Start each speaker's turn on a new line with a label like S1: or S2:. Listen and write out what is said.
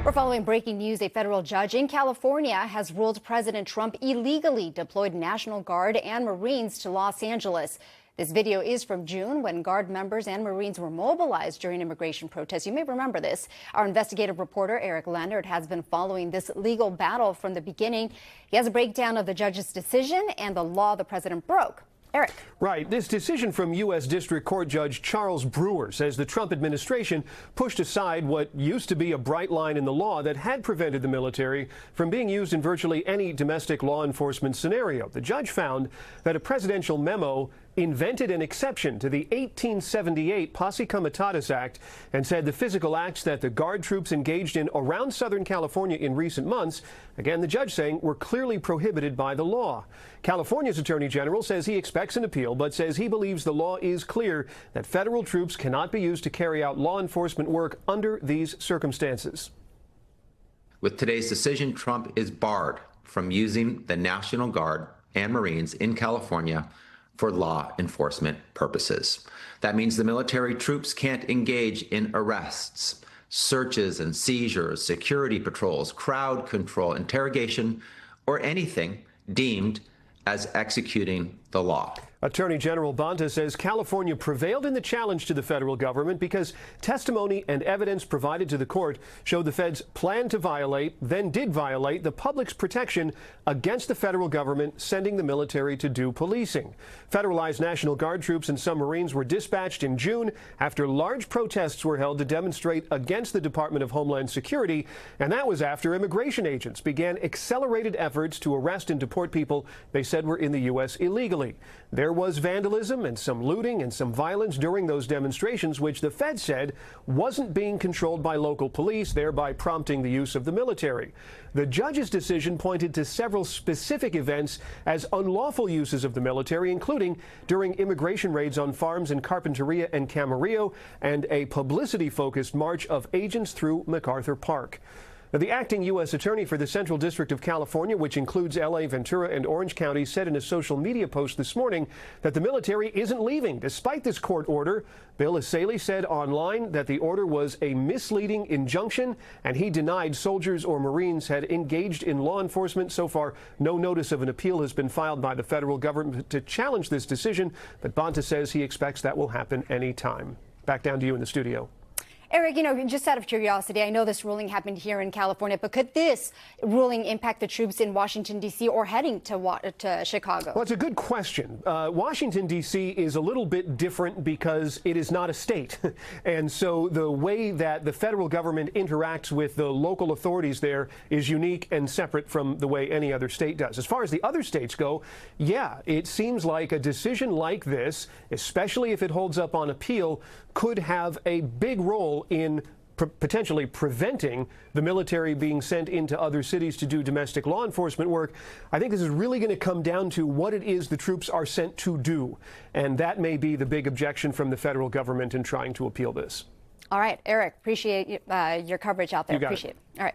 S1: We're following breaking news. A federal judge in California has ruled President Trump illegally deployed National Guard and Marines to Los Angeles. This video is from June when Guard members and Marines were mobilized during immigration protests. You may remember this. Our investigative reporter, Leonard, has been following this legal battle from the beginning. He has a breakdown of the judge's decision and the law the president broke. Eric.
S2: Right. This decision from U.S. District Court Judge Charles Brewer says the Trump administration pushed aside what used to be a bright line in the law that had prevented the military from being used in virtually any domestic law enforcement scenario. The judge found that a presidential memo invented an exception to the 1878 Posse Comitatus Act and said the physical acts that the Guard troops engaged in around Southern California in recent months, again, the judge saying, were clearly prohibited by the law. California's Attorney General says he expects an appeal, but says he believes the law is clear that federal troops cannot be used to carry out law enforcement work under these circumstances.
S3: With today's decision, Trump is barred from using the National Guard and Marines in California for law enforcement purposes. That means the military troops can't engage in arrests, searches and seizures, security patrols, crowd control, interrogation, or anything deemed as executing the law.
S2: Attorney General Bonta says California prevailed in the challenge to the federal government because testimony and evidence provided to the court showed the feds planned to violate, then did violate, the public's protection against the federal government sending the military to do policing. Federalized National Guard troops and some Marines were dispatched in June after large protests were held to demonstrate against the Department of Homeland Security, and that was after immigration agents began accelerated efforts to arrest and deport people they said were in the U.S. illegally. There was vandalism and some looting and some violence during those demonstrations, which the Fed said wasn't being controlled by local police, thereby prompting the use of the military. The judge's decision pointed to several specific events as unlawful uses of the military, including during immigration raids on farms in Carpinteria and Camarillo and a publicity-focused march of agents through MacArthur Park. Now, the acting U.S. attorney for the Central District of California, which includes L.A., Ventura, and Orange County, said in a social media post this morning that the military isn't leaving despite this court order. Bill Asaley said online that the order was a misleading injunction, and he denied soldiers or Marines had engaged in law enforcement. So far, no notice of an appeal has been filed by the federal government to challenge this decision, but Bonta says he expects that will happen any time. Back down to you in the studio.
S1: Eric, just out of curiosity, I know this ruling happened here in California, but could this ruling impact the troops in Washington, D.C. or heading to Chicago?
S2: Well, it's a good question. Washington, D.C. is a little bit different because it is not a state. And so the way that the federal government interacts with the local authorities there is unique and separate from the way any other state does. As far as the other states go, yeah, it seems like a decision like this, especially if it holds up on appeal, could have a big role in potentially preventing the military being sent into other cities to do domestic law enforcement work. I think this is really going to come down to what it is the troops are sent to do. And that may be the big objection from the federal government in trying to appeal this.
S1: All right, Eric, appreciate your coverage out there.
S2: You got
S1: Appreciate it. All right.